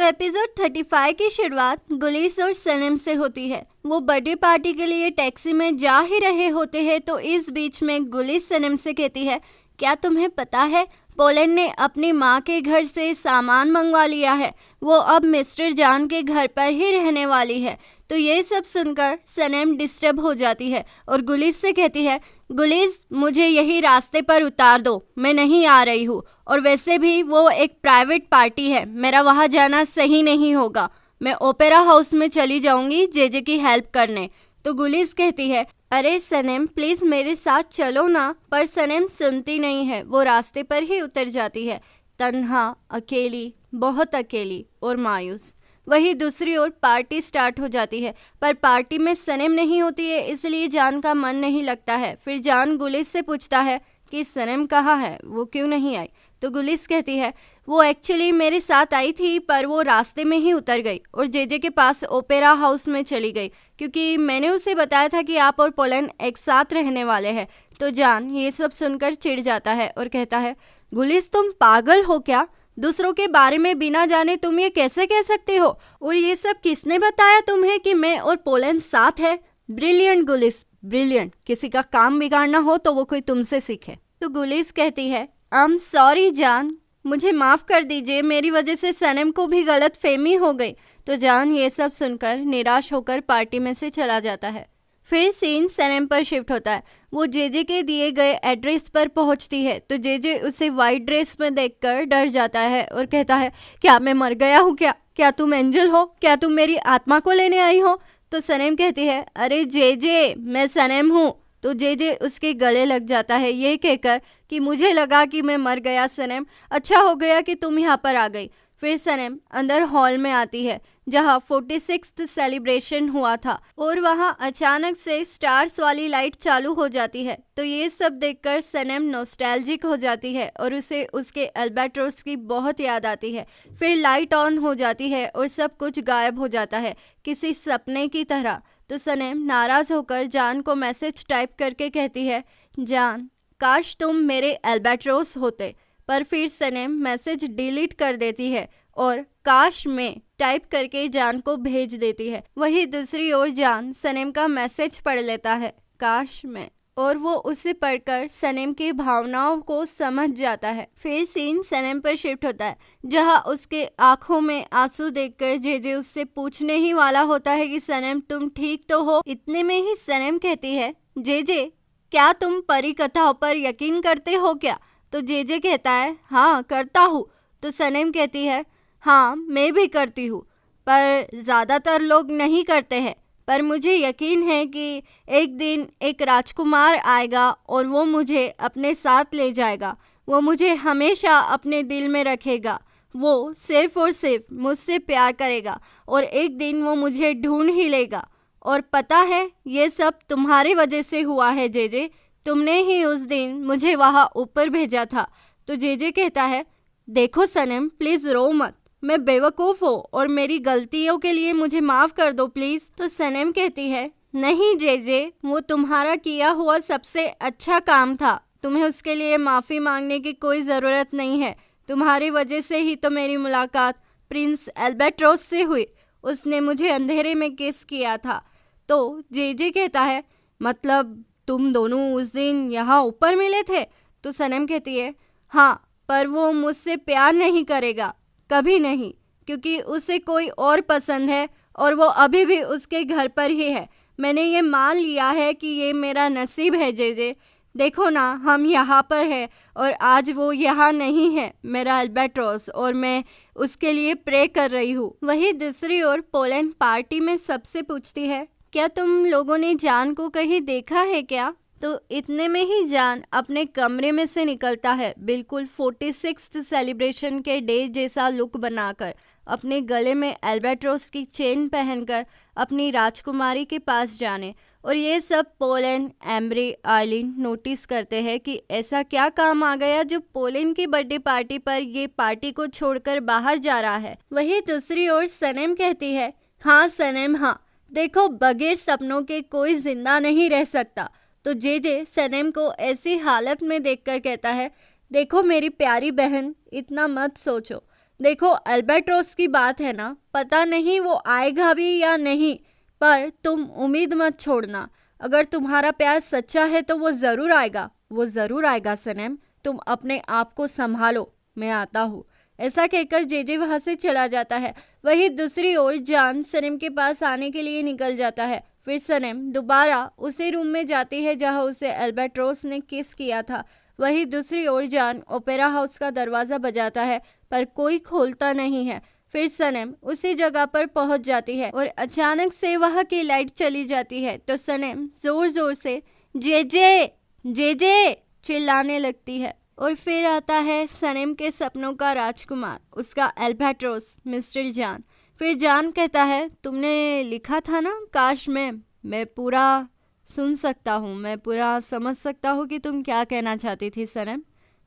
तो एपिसोड 35 की शुरुआत गुलिस और सनम से होती है। वो बर्थडे पार्टी के लिए टैक्सी में जा ही रहे होते हैं तो इस बीच में गुलिस सनम से कहती है, क्या तुम्हें पता है पोलैंड ने अपनी माँ के घर से सामान मंगवा लिया है। वो अब मिस्टर जान के घर पर ही रहने वाली है। तो ये सब सुनकर सनम डिस्टर्ब हो जाती है और गुलिस से कहती है, गुलिस मुझे यही रास्ते पर उतार दो, मैं नहीं आ रही हूँ। और वैसे भी वो एक प्राइवेट पार्टी है, मेरा वहाँ जाना सही नहीं होगा। मैं ओपेरा हाउस में चली जाऊँगी जेजे की हेल्प करने। तो गुलिस कहती है, अरे सनम प्लीज़ मेरे साथ चलो ना। पर सनम सुनती नहीं है, वो रास्ते पर ही उतर जाती है, तन्हा, अकेली, बहुत अकेली और मायूस। वही दूसरी ओर पार्टी स्टार्ट हो जाती है, पर पार्टी में सनम नहीं होती है, इसलिए जान का मन नहीं लगता है। फिर जान गुलिस से पूछता है कि सनम कहाँ है, वो क्यों नहीं आई। तो गुलिस कहती है, वो एक्चुअली मेरे साथ आई थी पर वो रास्ते में ही उतर गई और जेजे के पास ओपेरा हाउस में चली गई, क्योंकि मैंने उसे बताया था कि आप और पोलैंड एक साथ रहने वाले हैं। तो जान ये सब सुनकर चिढ़ जाता है और कहता है, गुलिस तुम पागल हो क्या? दूसरों के बारे में बिना जाने तुम ये कैसे कह सकते हो? और ये सब किसने बताया तुम्हें कि मैं और पोलैंड साथ है? ब्रिलियंट गुलिस, ब्रिलियंट। किसी का काम बिगाड़ना हो तो वो कोई तुमसे सीखे। तो गुलिस कहती है, आई एम सॉरी जान, मुझे माफ़ कर दीजिए, मेरी वजह से सनम को भी गलत फहमी हो गई। तो जान ये सब सुनकर निराश होकर पार्टी में से चला जाता है। फिर सीन सनम पर शिफ्ट होता है। वो जेजे के दिए गए एड्रेस पर पहुंचती है तो जेजे उसे वाइट ड्रेस में देखकर डर जाता है और कहता है, क्या मैं मर गया हूँ क्या? क्या तुम एंजल हो? क्या तुम मेरी आत्मा को लेने आई हो? तो सनम कहती है, अरे जेजे मैं सनम हूँ। तो जेजे उसके गले लग जाता है ये कहकर कि मुझे लगा कि मैं मर गया सनम, अच्छा हो गया कि तुम यहाँ पर आ गई। फिर सनम अंदर हॉल में आती है जहाँ 46th सेलिब्रेशन हुआ था और वहाँ अचानक से स्टार्स वाली लाइट चालू हो जाती है। तो ये सब देखकर सनम नॉस्टैल्जिक हो जाती है और उसे उसके अल्बाट्रोस की बहुत याद आती है। फिर लाइट ऑन हो जाती है और सब कुछ गायब हो जाता है किसी सपने की तरह। तो सनम नाराज़ होकर जान को मैसेज टाइप करके कहती है, जान काश तुम मेरे अल्बाट्रोस होते। पर फिर सनम मैसेज डिलीट कर देती है और काश में टाइप करके जान को भेज देती है। वही दूसरी ओर जान सनम का मैसेज पढ़ लेता है, काश में, और वो उसे पढ़कर सनम की भावनाओं को समझ जाता है। फिर सीन सनम पर शिफ्ट होता है जहाँ उसके आंखों में आंसू देखकर जेजे उससे पूछने ही वाला होता है कि सनम तुम ठीक तो हो। इतने में ही सनम कहती है, जेजे क्या तुम परी कथाओं पर यकीन करते हो क्या? तो जेजे कहता है, हाँ करता हूँ। तो सनम कहती है, हाँ मैं भी करती हूँ, पर ज़्यादातर लोग नहीं करते हैं। पर मुझे यकीन है कि एक दिन एक राजकुमार आएगा और वो मुझे अपने साथ ले जाएगा। वो मुझे हमेशा अपने दिल में रखेगा। वो सिर्फ और सिर्फ मुझसे प्यार करेगा और एक दिन वो मुझे ढूंढ ही लेगा। और पता है ये सब तुम्हारी वजह से हुआ है जेजे, तुमने ही उस दिन मुझे वहाँ ऊपर भेजा था। तो जेजे कहता है, देखो सनम प्लीज़ रो मत, मैं बेवकूफ़ हूँ और मेरी गलतियों के लिए मुझे माफ़ कर दो प्लीज़। तो सनम कहती है, नहीं जेजे, वो तुम्हारा किया हुआ सबसे अच्छा काम था, तुम्हें उसके लिए माफ़ी मांगने की कोई ज़रूरत नहीं है। तुम्हारी वजह से ही तो मेरी मुलाकात प्रिंस अल्बाट्रोस से हुई, उसने मुझे अंधेरे में किस किया था। तो जेजे कहता है, मतलब तुम दोनों उस दिन यहाँ ऊपर मिले थे? तो सनम कहती है, हाँ, पर वो मुझसे प्यार नहीं करेगा, कभी नहीं, क्योंकि उसे कोई और पसंद है और वो अभी भी उसके घर पर ही है। मैंने ये मान लिया है कि ये मेरा नसीब है जेजे। देखो ना, हम यहाँ पर है और आज वो यहाँ नहीं है, मेरा अल्बाट्रोस, और मैं उसके लिए प्रे कर रही हूँ। वही दूसरी ओर पोलैंड पार्टी में सबसे पूछती है, क्या तुम लोगों ने जान को कहीं देखा है क्या? तो इतने में ही जान अपने कमरे में से निकलता है, बिल्कुल 46th सेलिब्रेशन के डे जैसा लुक बनाकर, अपने गले में अल्बाट्रोस की चेन पहनकर अपनी राजकुमारी के पास जाने। और ये सब पोलैंड, एम्ब्री, आइलिन नोटिस करते हैं कि ऐसा क्या काम आ गया जो पोलैंड की बर्थडे पार्टी पर ये पार्टी को छोड़कर बाहर जा रहा है। वही दूसरी ओर सनम कहती है, हाँ सनम हाँ, देखो बगैर सपनों के कोई जिंदा नहीं रह सकता। तो जेजे सनम को ऐसी हालत में देखकर कहता है, देखो मेरी प्यारी बहन, इतना मत सोचो, देखो अल्बाट्रोस की बात है ना, पता नहीं वो आएगा भी या नहीं, पर तुम उम्मीद मत छोड़ना। अगर तुम्हारा प्यार सच्चा है तो वो ज़रूर आएगा, वो ज़रूर आएगा सनम। तुम अपने आप को संभालो, मैं आता हूँ। ऐसा कहकर जेजे वहाँ से चला जाता है। वहीं दूसरी ओर जान सनम के पास आने के लिए निकल जाता है। फिर सनम दोबारा उसी रूम में जाती है जहाँ उसे अल्बाट्रोस ने किस किया था। वहीं दूसरी ओर जान ओपेरा हाउस का दरवाज़ा बजाता है, पर कोई खोलता नहीं है। फिर सनम उसी जगह पर पहुंच जाती है और अचानक से वहाँ की लाइट चली जाती है तो सनम जोर जोर से जेजे जेजे चिल्लाने लगती है। और फिर आता है सनम के सपनों का राजकुमार, उसका अल्बाट्रोस मिस्टर जान। फिर जान कहता है, तुमने लिखा था ना काश मैं पूरा सुन सकता हूँ, मैं पूरा समझ सकता हूँ कि तुम क्या कहना चाहती थी सनम,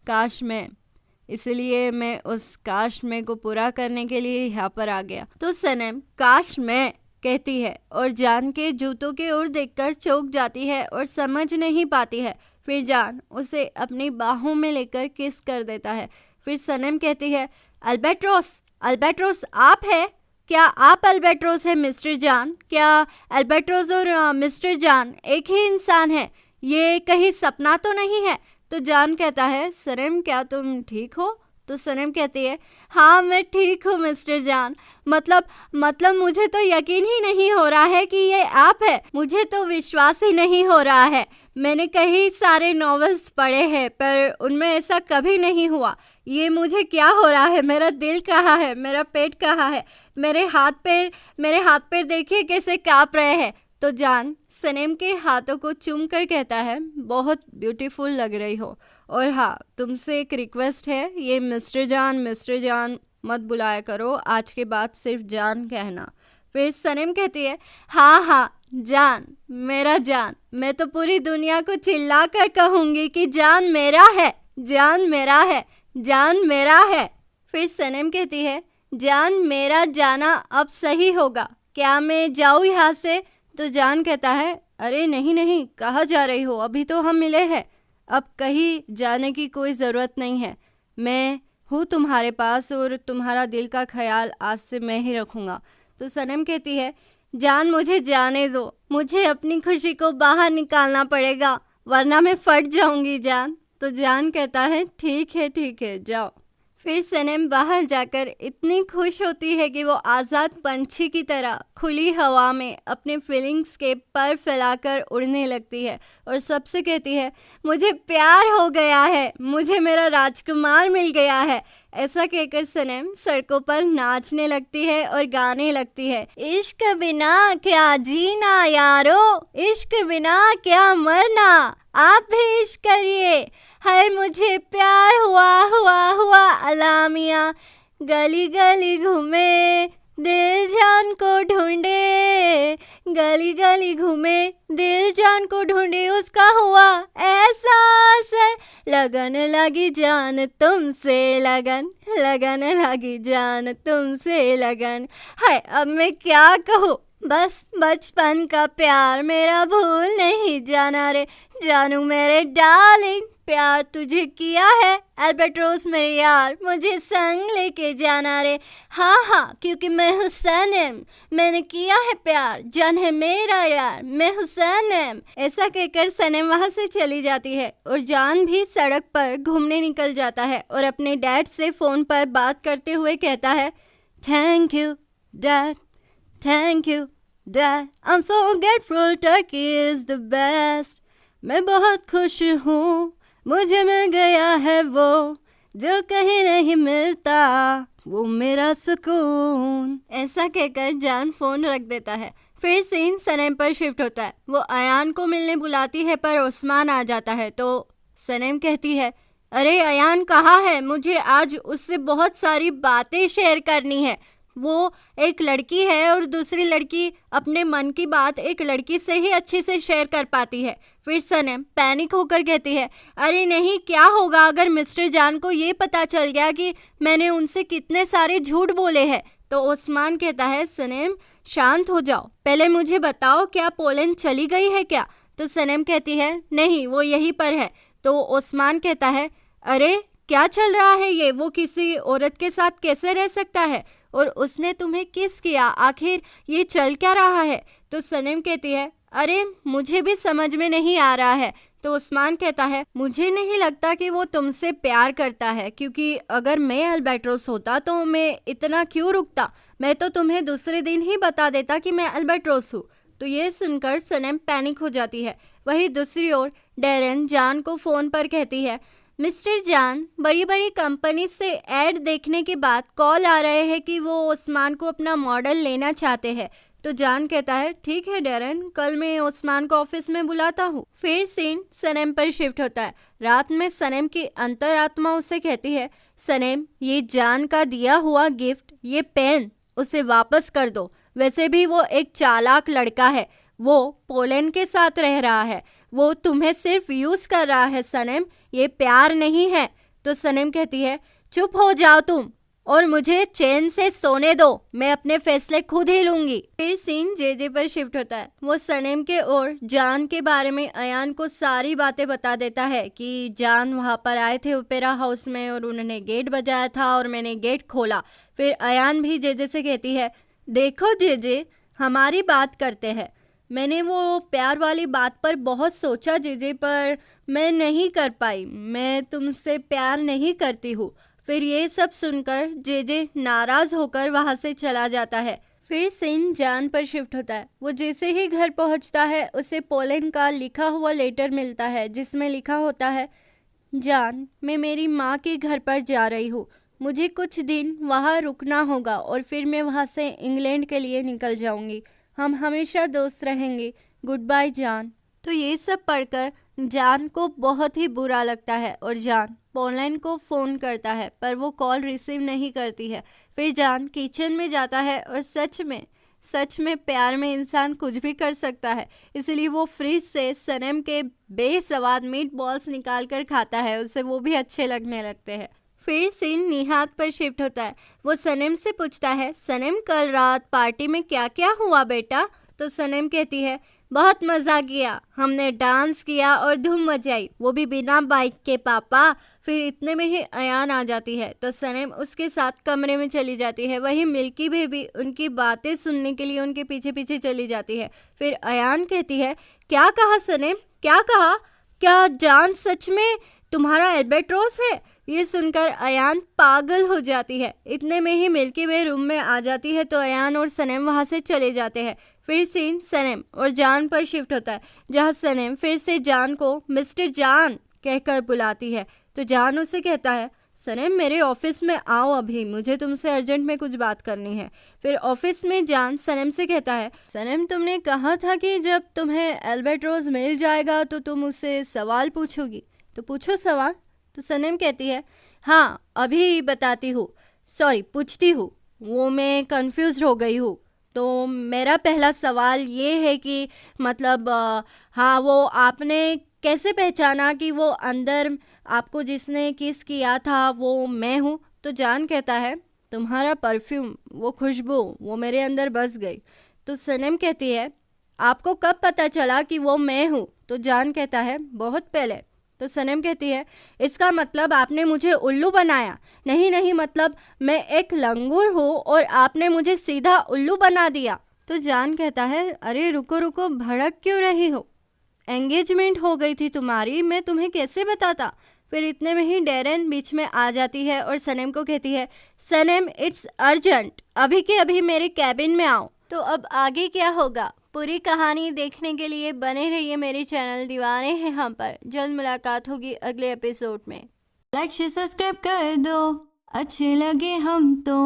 काश मैं, इसलिए मैं उस काश में को पूरा करने के लिए यहाँ पर आ गया। तो सनम काश मैं कहती है और जान के जूतों की ओर देखकर चौंक जाती है और समझ नहीं पाती है। फिर जान उसे अपनी बाहों में लेकर किस कर देता है। फिर सनम कहती है, अल्बाट्रोस अल्बाट्रोस आप है क्या? आप अल्बाट्रोस है मिस्टर जान? क्या अल्बाट्रोस और मिस्टर जान एक ही इंसान है? ये कहीं सपना तो नहीं है? तो जान कहता है, सनम क्या तुम ठीक हो? तो सनम कहती है, हाँ मैं ठीक हूँ मिस्टर जान। मतलब मुझे तो यकीन ही नहीं हो रहा है कि ये आप है, मुझे तो विश्वास ही नहीं हो रहा है। मैंने कई सारे नॉवेल्स पढ़े हैं पर उनमें ऐसा कभी नहीं हुआ। ये मुझे क्या हो रहा है? मेरा दिल कहाँ है? मेरा पेट कहाँ है? मेरे हाथ पैर देखिए कैसे काँप रहे हैं। तो जान सनम के हाथों को चूम कर कहता है, बहुत ब्यूटीफुल लग रही हो। और हाँ, तुमसे एक रिक्वेस्ट है, ये मिस्टर जान मत बुलाया करो, आज के बाद सिर्फ जान कहना। फिर सनम कहती है, हाँ जान, मेरा जान, मैं तो पूरी दुनिया को चिल्ला कर कहूँगी कि जान मेरा है, जान मेरा है, जान मेरा है। फिर सनम कहती है, जान मेरा जाना अब सही होगा, क्या मैं जाऊँ यहाँ से? तो जान कहता है, अरे नहीं, कहाँ जा रही हो? अभी तो हम मिले हैं, अब कहीं जाने की कोई ज़रूरत नहीं है। मैं हूँ तुम्हारे पास और तुम्हारा दिल का ख्याल आज से मैं ही रखूँगा। तो सनम कहती है, जान मुझे जाने दो, मुझे अपनी खुशी को बाहर निकालना पड़ेगा वरना मैं फट जाऊँगी जान। तो जान कहता है, ठीक है जाओ। फिर सनम बाहर जाकर इतनी खुश होती है कि वो आज़ाद पंछी की तरह खुली हवा में अपने फीलिंग्स के पर फैलाकर उड़ने लगती है और सबसे कहती है, मुझे प्यार हो गया है, मुझे मेरा राजकुमार मिल गया है। ऐसा कहकर सनम सड़कों पर नाचने लगती है और गाने लगती है, इश्क बिना क्या जीना यारो, इश्क बिना क्या मरना, आप भी इश्क करिए, हाय मुझे प्यार हुआ अलामिया, गली गली घूमे दिल जान को ढूंढे, गली गली घूमे दिल जान को ढूंढे, उसका हुआ ऐसा असर, लगन लगी जान तुमसे लगन, लगन लगी जान तुमसे लगन। हाय अब मैं क्या कहूँ, बस बचपन का प्यार मेरा भूल नहीं जाना रे, जानू मेरे डार्लिंग, प्यार तुझे किया है अल्बाट्रोस मेरे यार, मुझे संग लेके जाना रे। हाँ क्योंकि मैं हूँ सनम, मैंने किया है प्यार, जान है मेरा यार, मैं हूँ सनम। ऐसा कहकर सनम वहाँ से चली जाती है और जान भी सड़क पर घूमने निकल जाता है और अपने डैड से फ़ोन पर बात करते हुए कहता है, thank you dad, thank you dad, I am so grateful, Turkey is the best. मैं बहुत खुश हूँ, मुझे मिल गया है वो जो कहीं नहीं मिलता, वो मेरा सुकून। ऐसा कहकर जान फ़ोन रख देता है। फिर सीन सनम पर शिफ्ट होता है। वो अयान को मिलने बुलाती है पर उस्मान आ जाता है तो सनम कहती है, अरे अयान कहाँ है? मुझे आज उससे बहुत सारी बातें शेयर करनी है। वो एक लड़की है और दूसरी लड़की अपने मन की बात एक लड़की से ही अच्छे से शेयर कर पाती है। फिर सनम पैनिक होकर कहती है, अरे नहीं, क्या होगा अगर मिस्टर जान को ये पता चल गया कि मैंने उनसे कितने सारे झूठ बोले हैं? तो उस्मान कहता है, सनम शांत हो जाओ, पहले मुझे बताओ क्या पोलैंड चली गई है क्या? तो सनम कहती है, नहीं वो यहीं पर है। तो उस्मान कहता है, अरे क्या चल रहा है ये? वो किसी औरत के साथ कैसे रह सकता है? और उसने तुम्हें किस किया? आखिर ये चल क्या रहा है? तो सनम कहती है, अरे मुझे भी समझ में नहीं आ रहा है। तो उस्मान कहता है, मुझे नहीं लगता कि वो तुमसे प्यार करता है, क्योंकि अगर मैं अल्बाट्रोस होता तो मैं इतना क्यों रुकता? मैं तो तुम्हें दूसरे दिन ही बता देता कि मैं अल्बाट्रोस हूँ। तो ये सुनकर सनम पैनिक हो जाती है। वहीं दूसरी ओर डैरेन जान को फ़ोन पर कहती है, मिस्टर जान, बड़ी बड़ी कंपनी से ऐड देखने के बाद कॉल आ रहे हैं कि वो उस्मान को अपना मॉडल लेना चाहते हैं। तो जान कहता है, ठीक है डैरेन, कल मैं उस्मान को ऑफिस में बुलाता हूँ। फिर सीन सनम पर शिफ्ट होता है। रात में सनम की अंतरात्मा उसे कहती है, सनम, ये जान का दिया हुआ गिफ्ट, ये पेन, उसे वापस कर दो। वैसे भी वो एक चालाक लड़का है, वो पोलैंड के साथ रह रहा है, वो तुम्हें सिर्फ यूज कर रहा है सनम, ये प्यार नहीं है। तो सनम कहती है, चुप हो जाओ तुम और मुझे चैन से सोने दो, मैं अपने फैसले खुद ही लूंगी। फिर सीन जेजे पर शिफ्ट होता है। वो सनम के और जान के बारे में अयान को सारी बातें बता देता है कि जान वहाँ पर आए थे ओपेरा हाउस में और उन्होंने गेट बजाया था और मैंने गेट खोला। फिर अयान भी जेजे से कहती है, देखो जेजे, हमारी बात करते हैं। मैंने वो प्यार वाली बात पर बहुत सोचा जेजे, पर मैं नहीं कर पाई। मैं तुमसे प्यार नहीं करती हूँ। फिर ये सब सुनकर जेजे नाराज होकर वहाँ से चला जाता है। फिर सीन जान पर शिफ्ट होता है। वो जैसे ही घर पहुँचता है उसे पोलैंड का लिखा हुआ लेटर मिलता है, जिसमें लिखा होता है, जान, मैं मेरी माँ के घर पर जा रही हूँ, मुझे कुछ दिन वहाँ रुकना होगा और फिर मैं वहाँ से इंग्लैंड के लिए निकल जाऊँगी। हम हमेशा दोस्त रहेंगे, गुड बाय जान। तो ये सब पढ़कर जान को बहुत ही बुरा लगता है और जान पोलैंड को फ़ोन करता है, पर वो कॉल रिसीव नहीं करती है। फिर जान किचन में जाता है और सच में प्यार में इंसान कुछ भी कर सकता है। इसलिए वो फ्रिज से सनम के बेसवाद मीट बॉल्स निकाल कर खाता है, उसे वो भी अच्छे लगने लगते हैं। फिर सीन निहात पर शिफ्ट होता है। वो सनम से पूछता है, सनम, कल रात पार्टी में क्या क्या हुआ बेटा? तो सनम कहती है, बहुत मज़ा किया, हमने डांस किया और धूम मचाई, वो भी बिना बाइक के पापा। फिर इतने में ही अयान आ जाती है तो सनम उसके साथ कमरे में चली जाती है। वहीं मिल्की बेबी उनकी बातें सुनने के लिए उनके पीछे पीछे चली जाती है। फिर अयान कहती है, क्या कहा सनम, क्या कहा? क्या जान सच में तुम्हारा अल्बाट्रोस है? ये सुनकर अयान पागल हो जाती है। इतने में ही मिल्की वे रूम में आ जाती है तो अयान और सनम वहाँ से चले जाते हैं। फिर सीन सनम और जान पर शिफ्ट होता है, जहाँ सनम फिर से जान को मिस्टर जान कहकर बुलाती है। तो जान उसे कहता है, सनम, मेरे ऑफिस में आओ अभी, मुझे तुमसे अर्जेंट में कुछ बात करनी है। फिर ऑफिस में जान सनम से कहता है, सनम, तुमने कहा था कि जब तुम्हें अल्बाट्रोस मिल जाएगा तो तुम उससे सवाल पूछोगी, तो पूछो सवाल। तो सनम कहती है, हाँ अभी बताती हूँ, सॉरी पूछती हूँ, वो मैं कंफ्यूज हो गई हूँ। तो मेरा पहला सवाल ये है कि मतलब हाँ, वो आपने कैसे पहचाना कि वो अंदर आपको जिसने किस किया था वो मैं हूँ? तो जान कहता है, तुम्हारा परफ्यूम, वो खुशबू, वो मेरे अंदर बस गई। तो सनम कहती है, आपको कब पता चला कि वो मैं हूँ? तो जान कहता है, बहुत पहले। तो सनम कहती है, इसका मतलब आपने मुझे उल्लू बनाया? नहीं, मतलब मैं एक लंगूर हूँ और आपने मुझे सीधा उल्लू बना दिया। तो जान कहता है, अरे रुको, भड़क क्यों रही हो? एंगेजमेंट हो गई थी तुम्हारी, मैं तुम्हें कैसे बताता? फिर इतने में ही डैरेन बीच में आ जाती है और सनम को कहती है, सनम, इट्स अर्जेंट, अभी के अभी मेरे कैबिन में आओ। तो अब आगे क्या होगा? पूरी कहानी देखने के लिए बने रहिए मेरे चैनल दीवाने हैं हम पर। जल्द मुलाकात होगी अगले एपिसोड में। लाइक शेयर सब्सक्राइब कर दो, अच्छे लगे हम तो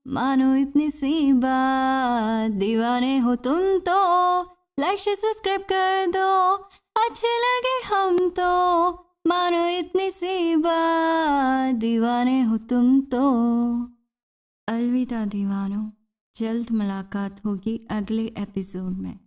मानो इतनी सी बात, दीवाने हो तुम तो। लाइक शेयर सब्सक्राइब कर दो, अच्छे लगे हम तो मानो इतनी सी बात, दीवाने हो तुम तो। अलविदा दीवानों, जल्द मुलाकात होगी अगले एपिसोड में।